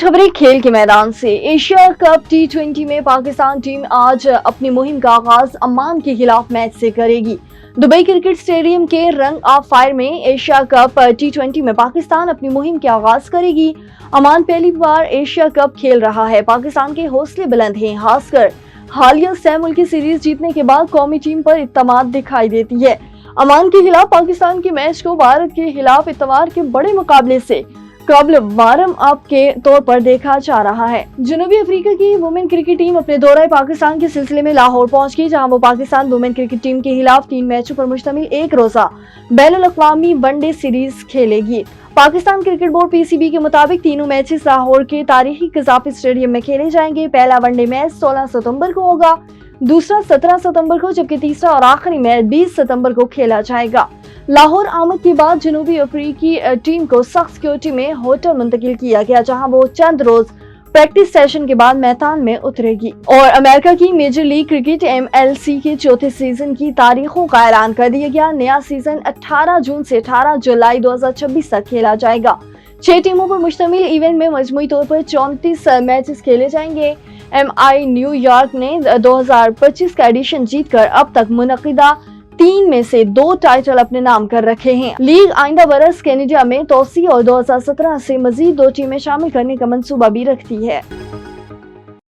कुछ खबरें खेल के मैदान से। एशिया कप T20 में पाकिस्तान टीम आज अपनी मुहिम का आगाज अमान के खिलाफ मैच से करेगी। दुबई क्रिकेट स्टेडियम के रंग ऑफ फायर में एशिया कप T20 में पाकिस्तान अपनी मुहिम के आगाज करेगी। अमान पहली बार एशिया कप खेल रहा है। पाकिस्तान के हौसले बुलंद हैं, खासकर हालिया सह मुल्की सीरीज जीतने के बाद कौमी टीम पर इत्मीनान दिखाई देती है। अमान के खिलाफ पाकिस्तान के मैच को भारत के खिलाफ इतवार के बड़े मुकाबले से कबल वार्म अप के तौर पर देखा जा रहा है। जनूबी अफ्रीका की वुमेन क्रिकेट टीम अपने दौरे पाकिस्तान के सिलसिले में लाहौर पहुंच गई, जहां वो पाकिस्तान वुमेन क्रिकेट टीम के खिलाफ 3 मैचों पर मुश्तमिल एक रोजा बैनुल अक़वामी वनडे सीरीज खेलेगी। पाकिस्तान क्रिकेट बोर्ड PCB के मुताबिक तीनों मैचेस लाहौर के तारीखी कज़ाफ़ी स्टेडियम में खेले जाएंगे। पहला वनडे मैच 16 सितंबर को होगा, दूसरा 17 सितंबर को, जबकि तीसरा और आखिरी मैच 20 सितंबर को खेला जाएगा। लाहौर आमद के बाद जनूबी अफ्रीकी टीम को सख्त सिक्योरिटी में होटल मुंतकिल किया गया, जहां वो चंद रोज प्रैक्टिस सेशन के बाद मैदान में उतरेगी। और अमेरिका की मेजर लीग क्रिकेट MLC के चौथे सीजन की तारीखों का ऐलान कर दिया गया। नया सीजन 18 जून से 18 जुलाई 2026 तक खेला जाएगा। 6 टीमों पर मुश्तमिल इवेंट में मजमूई तौर पर 34 मैचेस खेले जाएंगे। MI न्यूयॉर्क ने 2025 का एडिशन जीतकर अब तक मुनक़िदा 3 में से 2 टाइटल अपने नाम कर रखे हैं। लीग आइंदा बरस कैनेडा में तोसी और 2017 से मजीद 2 टीमें शामिल करने का मंसूबा भी रखती है।